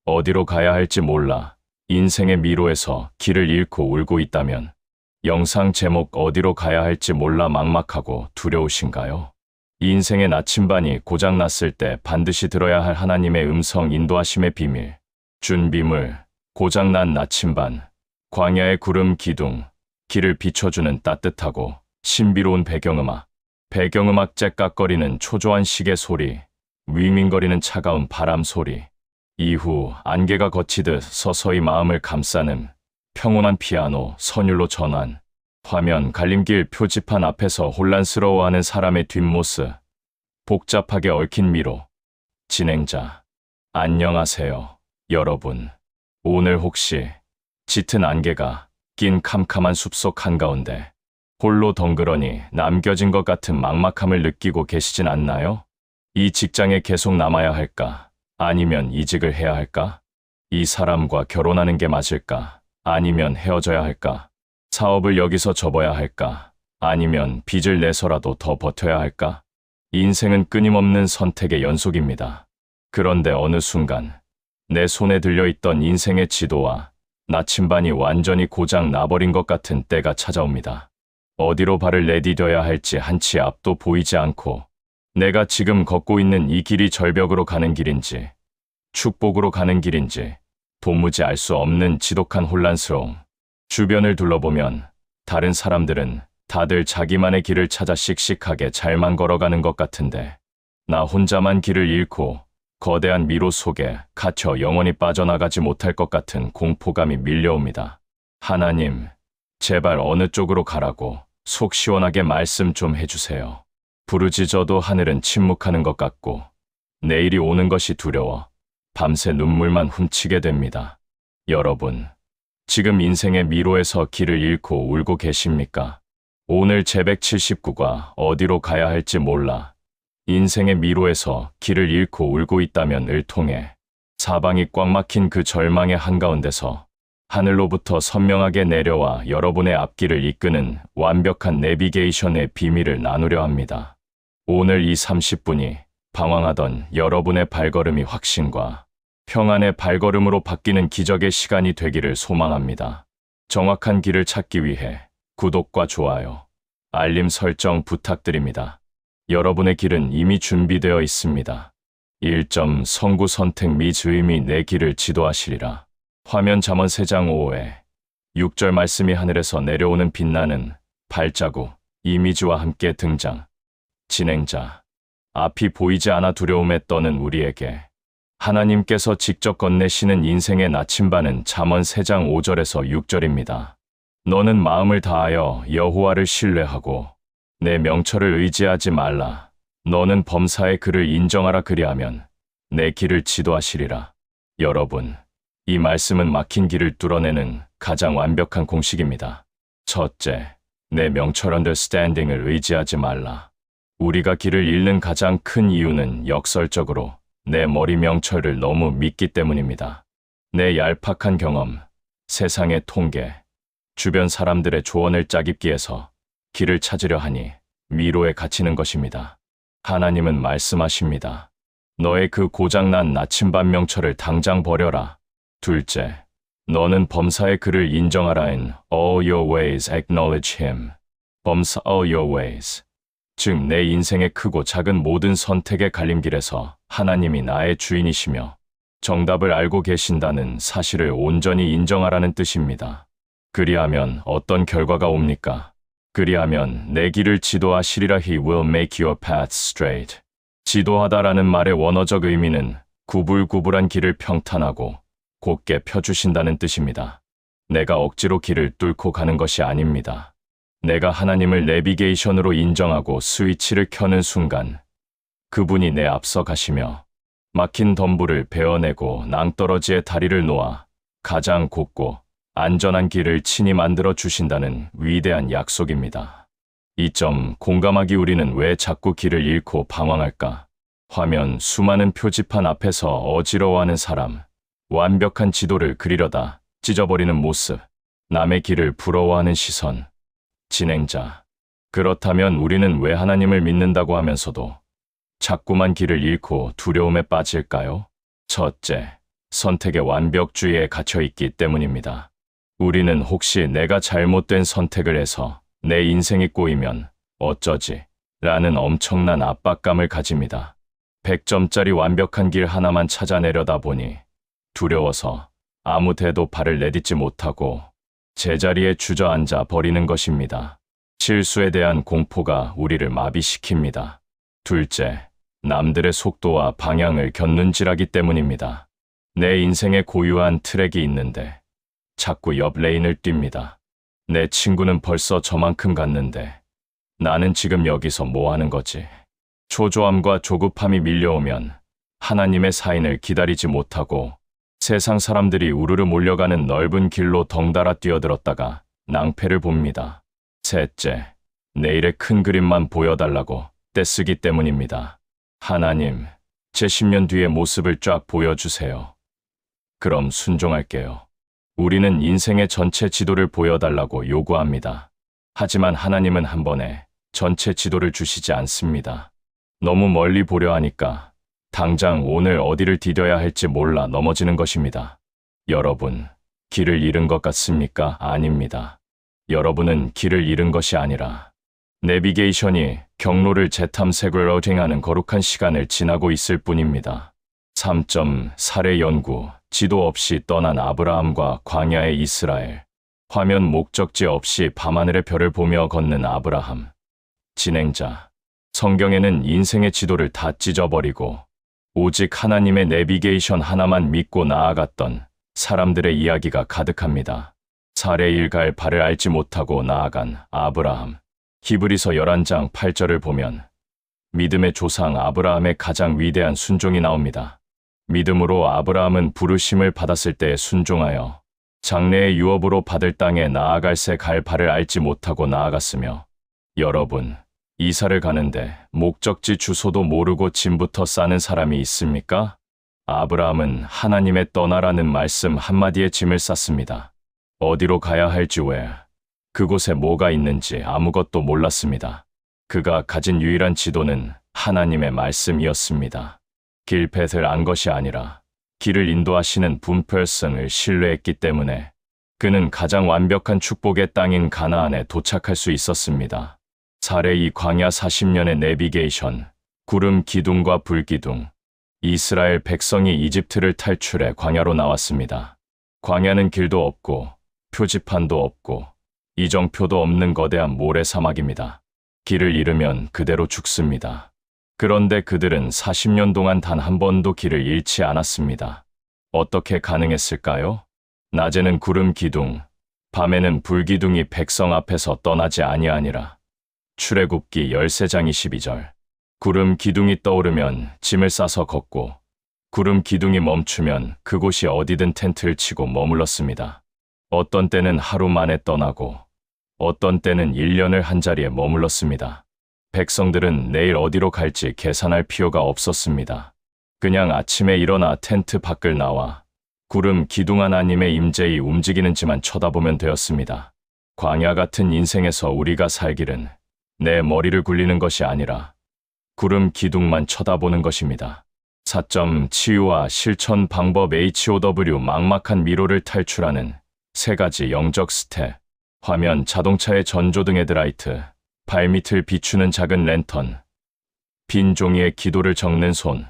어디로 가야 할지 몰라 인생의 미로에서 길을 잃고 울고 있다면 영상 제목 어디로 가야 할지 몰라 막막하고 두려우신가요? 인생의 나침반이 고장났을 때 반드시 들어야 할 하나님의 음성 인도하심의 비밀. 준비물, 고장난 나침반, 광야의 구름 기둥, 길을 비춰주는 따뜻하고 신비로운 배경음악. 배경음악 째깍거리는 초조한 시계 소리, 윙윙거리는 차가운 바람 소리. 이후 안개가 걷히듯 서서히 마음을 감싸는 평온한 피아노, 선율로 전환. 화면, 갈림길, 표지판 앞에서 혼란스러워하는 사람의 뒷모습. 복잡하게 얽힌 미로. 진행자. 안녕하세요, 여러분. 오늘 혹시 짙은 안개가 낀 캄캄한 숲속 한가운데 홀로 덩그러니 남겨진 것 같은 막막함을 느끼고 계시진 않나요? 이 직장에 계속 남아야 할까? 아니면 이직을 해야 할까? 이 사람과 결혼하는 게 맞을까? 아니면 헤어져야 할까? 사업을 여기서 접어야 할까? 아니면 빚을 내서라도 더 버텨야 할까? 인생은 끊임없는 선택의 연속입니다. 그런데 어느 순간 내 손에 들려있던 인생의 지도와 나침반이 완전히 고장 나버린 것 같은 때가 찾아옵니다. 어디로 발을 내디뎌야 할지 한치 앞도 보이지 않고 내가 지금 걷고 있는 이 길이 절벽으로 가는 길인지 축복으로 가는 길인지 도무지 알 수 없는 지독한 혼란스러움. 주변을 둘러보면 다른 사람들은 다들 자기만의 길을 찾아 씩씩하게 잘만 걸어가는 것 같은데 나 혼자만 길을 잃고 거대한 미로 속에 갇혀 영원히 빠져나가지 못할 것 같은 공포감이 밀려옵니다. 하나님, 제발 어느 쪽으로 가라고 속 시원하게 말씀 좀 해주세요. 부르짖어도 하늘은 침묵하는 것 같고 내일이 오는 것이 두려워 밤새 눈물만 훔치게 됩니다. 여러분, 지금 인생의 미로에서 길을 잃고 울고 계십니까? 오늘 제179가 어디로 가야 할지 몰라 인생의 미로에서 길을 잃고 울고 있다면을 통해 사방이 꽉 막힌 그 절망의 한가운데서 하늘로부터 선명하게 내려와 여러분의 앞길을 이끄는 완벽한 내비게이션의 비밀을 나누려 합니다. 오늘 이 30분이 방황하던 여러분의 발걸음이 확신과 평안의 발걸음으로 바뀌는 기적의 시간이 되기를 소망합니다. 정확한 길을 찾기 위해 구독과 좋아요, 알림 설정 부탁드립니다. 여러분의 길은 이미 준비되어 있습니다. 1점 성구 선택 및 의미 내 길을 지도하시리라. 화면 잠언 3장 5회 6절 말씀이 하늘에서 내려오는 빛나는 발자국 이미지와 함께 등장. 진행자. 앞이 보이지 않아 두려움에 떠는 우리에게 하나님께서 직접 건네시는 인생의 나침반은 잠언 3장 5절에서 6절입니다. 너는 마음을 다하여 여호와를 신뢰하고 내 명철을 의지하지 말라. 너는 범사의 그를 인정하라. 그리하면 내 길을 지도하시리라. 여러분, 이 말씀은 막힌 길을 뚫어내는 가장 완벽한 공식입니다. 첫째, 내 명철 understanding을 의지하지 말라. 우리가 길을 잃는 가장 큰 이유는 역설적으로 내 머리 명철을 너무 믿기 때문입니다. 내 얄팍한 경험, 세상의 통계, 주변 사람들의 조언을 짜깁기해서 길을 찾으려 하니 미로에 갇히는 것입니다. 하나님은 말씀하십니다. 너의 그 고장난 나침반 명철을 당장 버려라. 둘째, 너는 범사의 그를 인정하라. In all your ways acknowledge him. 범사 all your ways. 즉 내 인생의 크고 작은 모든 선택의 갈림길에서 하나님이 나의 주인이시며 정답을 알고 계신다는 사실을 온전히 인정하라는 뜻입니다. 그리하면 어떤 결과가 옵니까? 그리하면 내 길을 지도하시리라. He will make your path straight. 지도하다라는 말의 원어적 의미는 구불구불한 길을 평탄하고 곧게 펴주신다는 뜻입니다. 내가 억지로 길을 뚫고 가는 것이 아닙니다. 내가 하나님을 내비게이션으로 인정하고 스위치를 켜는 순간 그분이 내 앞서 가시며 막힌 덤불을 베어내고 낭떠러지의 다리를 놓아 가장 곧고 안전한 길을 친히 만들어 주신다는 위대한 약속입니다. 이 점 공감하기. 우리는 왜 자꾸 길을 잃고 방황할까? 화면, 수많은 표지판 앞에서 어지러워하는 사람, 완벽한 지도를 그리려다 찢어버리는 모습, 남의 길을 부러워하는 시선. 진행자. 그렇다면 우리는 왜 하나님을 믿는다고 하면서도 자꾸만 길을 잃고 두려움에 빠질까요? 첫째, 선택의 완벽주의에 갇혀 있기 때문입니다. 우리는 혹시 내가 잘못된 선택을 해서 내 인생이 꼬이면 어쩌지? 라는 엄청난 압박감을 가집니다. 100점짜리 완벽한 길 하나만 찾아내려다 보니 두려워서 아무 데도 발을 내딛지 못하고 제자리에 주저앉아 버리는 것입니다. 실수에 대한 공포가 우리를 마비시킵니다. 둘째, 남들의 속도와 방향을 곁눈질하기 때문입니다. 내 인생에 고유한 트랙이 있는데 자꾸 옆 레인을 뜁니다. 내 친구는 벌써 저만큼 갔는데 나는 지금 여기서 뭐 하는 거지? 초조함과 조급함이 밀려오면 하나님의 사인을 기다리지 못하고 세상 사람들이 우르르 몰려가는 넓은 길로 덩달아 뛰어들었다가 낭패를 봅니다. 셋째, 내일의 큰 그림만 보여달라고 떼쓰기 때문입니다. 하나님, 제 10년 뒤의 모습을 쫙 보여주세요. 그럼 순종할게요. 우리는 인생의 전체 지도를 보여달라고 요구합니다. 하지만 하나님은 한 번에 전체 지도를 주시지 않습니다. 너무 멀리 보려 하니까 당장 오늘 어디를 디뎌야 할지 몰라 넘어지는 것입니다. 여러분, 길을 잃은 것 같습니까? 아닙니다. 여러분은 길을 잃은 것이 아니라 내비게이션이 경로를 재탐색을 행하는 거룩한 시간을 지나고 있을 뿐입니다. 3점 사례 연구, 지도 없이 떠난 아브라함과 광야의 이스라엘, 화면 목적지 없이 밤하늘의 별을 보며 걷는 아브라함. 진행자, 성경에는 인생의 지도를 다 찢어버리고 오직 하나님의 내비게이션 하나만 믿고 나아갔던 사람들의 이야기가 가득합니다. 사례 일갈 발을 앓지 못하고 나아간 아브라함. 히브리서 11장 8절을 보면 믿음의 조상 아브라함의 가장 위대한 순종이 나옵니다. 믿음으로 아브라함은 부르심을 받았을 때에 순종하여 장래의 유업으로 받을 땅에 나아갈새 갈 발을 앓지 못하고 나아갔으며, 여러분, 이사를 가는데 목적지 주소도 모르고 짐부터 싸는 사람이 있습니까? 아브라함은 하나님의 떠나라는 말씀 한마디에 짐을 쌌습니다. 어디로 가야 할지 왜, 그곳에 뭐가 있는지 아무것도 몰랐습니다. 그가 가진 유일한 지도는 하나님의 말씀이었습니다. 길패를 안 것이 아니라 길을 인도하시는 분펠성을 신뢰했기 때문에 그는 가장 완벽한 축복의 땅인 가나안에 도착할 수 있었습니다. 사례 이 광야 40년의 내비게이션, 구름 기둥과 불기둥. 이스라엘 백성이 이집트를 탈출해 광야로 나왔습니다. 광야는 길도 없고 표지판도 없고 이정표도 없는 거대한 모래사막입니다. 길을 잃으면 그대로 죽습니다. 그런데 그들은 40년 동안 단 한 번도 길을 잃지 않았습니다. 어떻게 가능했을까요? 낮에는 구름 기둥, 밤에는 불기둥이 백성 앞에서 떠나지 아니하니라. 출애굽기 13장 22절. 구름 기둥이 떠오르면 짐을 싸서 걷고, 구름 기둥이 멈추면 그곳이 어디든 텐트를 치고 머물렀습니다. 어떤 때는 하루 만에 떠나고, 어떤 때는 1년을 한자리에 머물렀습니다. 백성들은 내일 어디로 갈지 계산할 필요가 없었습니다. 그냥 아침에 일어나 텐트 밖을 나와 구름 기둥 하나님의 임재의 움직이는 지만 쳐다보면 되었습니다. 광야 같은 인생에서 우리가 살기는 내 머리를 굴리는 것이 아니라 구름 기둥만 쳐다보는 것입니다. 4점 치유와 실천 방법 HOW 막막한 미로를 탈출하는 3가지 영적 스텝. 화면 자동차의 전조등 헤드라이트, 발밑을 비추는 작은 랜턴, 빈 종이에 기도를 적는 손.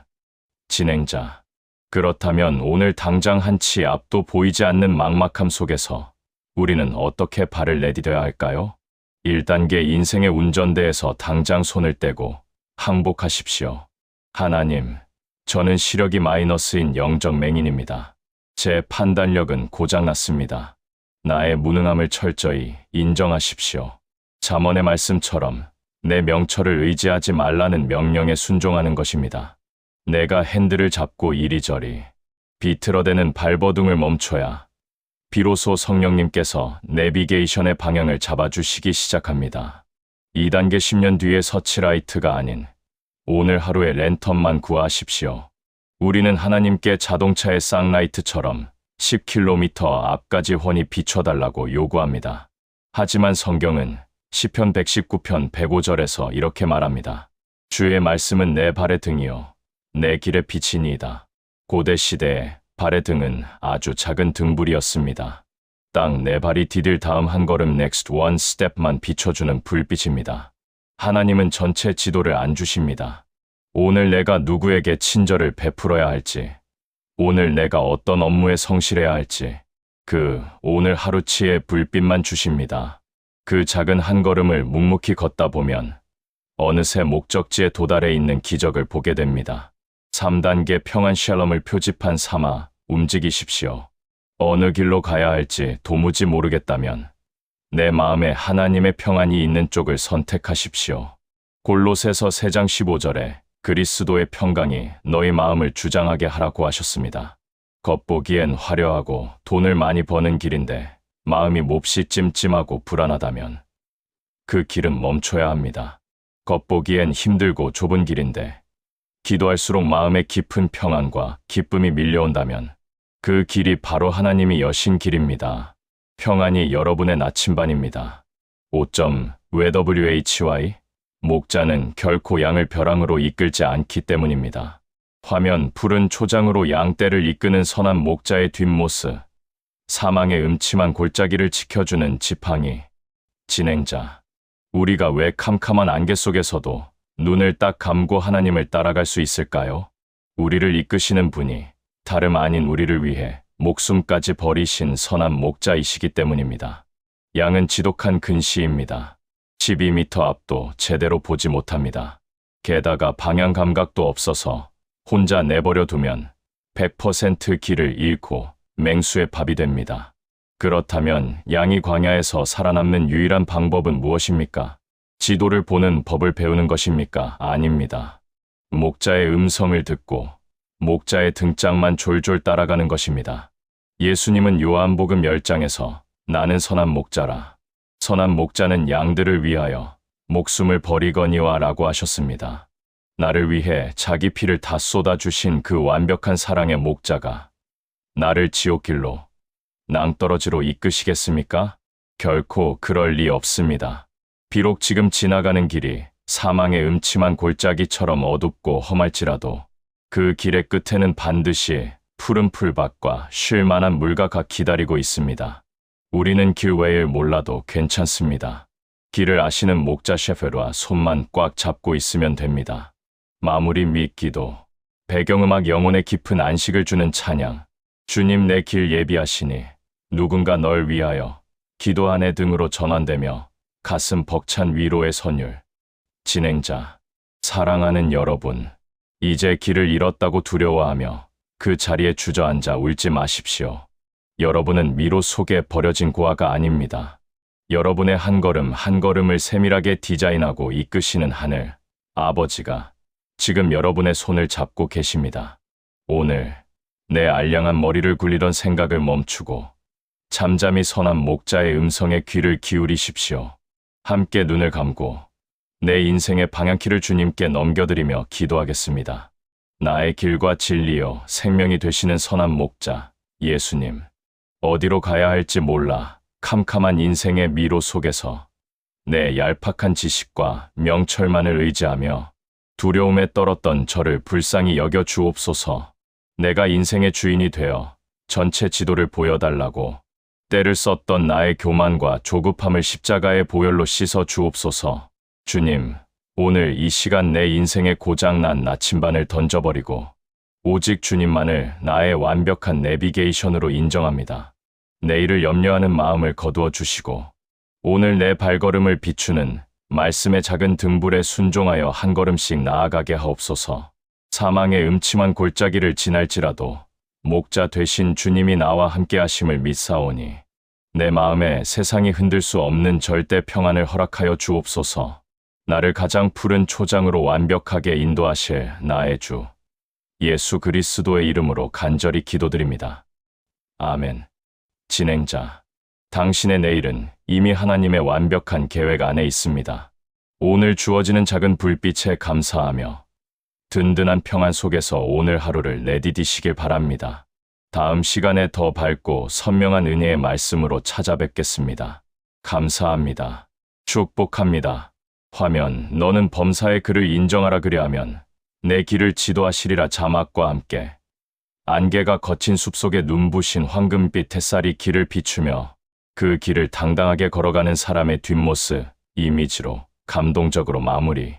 진행자. 그렇다면 오늘 당장 한치 앞도 보이지 않는 막막함 속에서 우리는 어떻게 발을 내디뎌야 할까요? 1단계 인생의 운전대에서 당장 손을 떼고 항복하십시오. 하나님, 저는 시력이 마이너스인 영적 맹인입니다. 제 판단력은 고장났습니다. 나의 무능함을 철저히 인정하십시오. 잠언의 말씀처럼 내 명철을 의지하지 말라는 명령에 순종하는 것입니다. 내가 핸들을 잡고 이리저리 비틀어대는 발버둥을 멈춰야 비로소 성령님께서 내비게이션의 방향을 잡아주시기 시작합니다. 2단계 10년 뒤의 서치라이트가 아닌 오늘 하루의 랜턴만 구하십시오. 우리는 하나님께 자동차의 쌍라이트처럼 10km 앞까지 훤히 비춰달라고 요구합니다. 하지만 성경은 시편 119편 105절에서 이렇게 말합니다. 주의 말씀은 내 발의 등이요 내 길의 빛이니이다. 고대 시대에 발의 등은 아주 작은 등불이었습니다. 딱 네 발이 디딜 다음 한 걸음 next one step만 비춰주는 불빛입니다. 하나님은 전체 지도를 안 주십니다. 오늘 내가 누구에게 친절을 베풀어야 할지, 오늘 내가 어떤 업무에 성실해야 할지, 오늘 하루치의 불빛만 주십니다. 그 작은 한 걸음을 묵묵히 걷다 보면 어느새 목적지에 도달해 있는 기적을 보게 됩니다. 3단계 평안 샬롬을 표지판 삼아 움직이십시오. 어느 길로 가야 할지 도무지 모르겠다면 내 마음에 하나님의 평안이 있는 쪽을 선택하십시오. 골로새서 3장 15절에 그리스도의 평강이 너희 마음을 주장하게 하라고 하셨습니다. 겉보기엔 화려하고 돈을 많이 버는 길인데 마음이 몹시 찜찜하고 불안하다면 그 길은 멈춰야 합니다. 겉보기엔 힘들고 좁은 길인데 기도할수록 마음에 깊은 평안과 기쁨이 밀려온다면 그 길이 바로 하나님이 여신 길입니다. 평안이 여러분의 나침반입니다. 5.why 목자는 결코 양을 벼랑으로 이끌지 않기 때문입니다. 화면 푸른 초장으로 양떼를 이끄는 선한 목자의 뒷모습, 사망의 음침한 골짜기를 지켜주는 지팡이, 진행자. 우리가 왜 캄캄한 안개 속에서도 눈을 딱 감고 하나님을 따라갈 수 있을까요? 우리를 이끄시는 분이 다름 아닌 우리를 위해 목숨까지 버리신 선한 목자이시기 때문입니다. 양은 지독한 근시입니다. 12m 앞도 제대로 보지 못합니다. 게다가 방향 감각도 없어서 혼자 내버려 두면 100% 길을 잃고 맹수의 밥이 됩니다. 그렇다면 양이 광야에서 살아남는 유일한 방법은 무엇입니까? 지도를 보는 법을 배우는 것입니까? 아닙니다. 목자의 음성을 듣고 목자의 등짝만 졸졸 따라가는 것입니다. 예수님은 요한복음 10장에서 나는 선한 목자라, 선한 목자는 양들을 위하여 목숨을 버리거니와 라고 하셨습니다. 나를 위해 자기 피를 다 쏟아주신 그 완벽한 사랑의 목자가 나를 지옥길로, 낭떠러지로 이끄시겠습니까? 결코 그럴 리 없습니다. 비록 지금 지나가는 길이 사망의 음침한 골짜기처럼 어둡고 험할지라도 그 길의 끝에는 반드시 푸른 풀밭과 쉴 만한 물가가 기다리고 있습니다. 우리는 길 외를 몰라도 괜찮습니다. 길을 아시는 목자 셰페르와 손만 꽉 잡고 있으면 됩니다. 마무리 및 기도, 배경음악 영혼에 깊은 안식을 주는 찬양, 주님 내 길 예비하시니 누군가 널 위하여 기도 안에 등으로 전환되며 가슴 벅찬 위로의 선율. 진행자, 사랑하는 여러분, 이제 길을 잃었다고 두려워하며 그 자리에 주저앉아 울지 마십시오. 여러분은 미로 속에 버려진 고아가 아닙니다. 여러분의 한 걸음 한 걸음을 세밀하게 디자인하고 이끄시는 하늘, 아버지가 지금 여러분의 손을 잡고 계십니다. 오늘 내 알량한 머리를 굴리던 생각을 멈추고 잠잠히 선한 목자의 음성에 귀를 기울이십시오. 함께 눈을 감고 내 인생의 방향키를 주님께 넘겨드리며 기도하겠습니다. 나의 길과 진리요 생명이 되시는 선한 목자 예수님, 어디로 가야 할지 몰라 캄캄한 인생의 미로 속에서 내 얄팍한 지식과 명철만을 의지하며 두려움에 떨었던 저를 불쌍히 여겨 주옵소서. 내가 인생의 주인이 되어 전체 지도를 보여달라고 때를 썼던 나의 교만과 조급함을 십자가의 보혈로 씻어 주옵소서. 주님, 오늘 이 시간 내 인생의 고장난 나침반을 던져버리고 오직 주님만을 나의 완벽한 내비게이션으로 인정합니다. 내일을 염려하는 마음을 거두어 주시고 오늘 내 발걸음을 비추는 말씀의 작은 등불에 순종하여 한 걸음씩 나아가게 하옵소서. 사망의 음침한 골짜기를 지날지라도 목자 되신 주님이 나와 함께 하심을 믿사오니 내 마음에 세상이 흔들 수 없는 절대 평안을 허락하여 주옵소서. 나를 가장 푸른 초장으로 완벽하게 인도하실 나의 주 예수 그리스도의 이름으로 간절히 기도드립니다. 아멘. 진행자, 당신의 내일은 이미 하나님의 완벽한 계획 안에 있습니다. 오늘 주어지는 작은 불빛에 감사하며 든든한 평안 속에서 오늘 하루를 내디디시길 바랍니다. 다음 시간에 더 밝고 선명한 은혜의 말씀으로 찾아뵙겠습니다. 감사합니다. 축복합니다. 화면, 너는 범사의 그를 인정하라 그리하면 내 길을 지도하시리라 자막과 함께 안개가 거친 숲속에 눈부신 황금빛 햇살이 길을 비추며 그 길을 당당하게 걸어가는 사람의 뒷모습, 이미지로 감동적으로 마무리.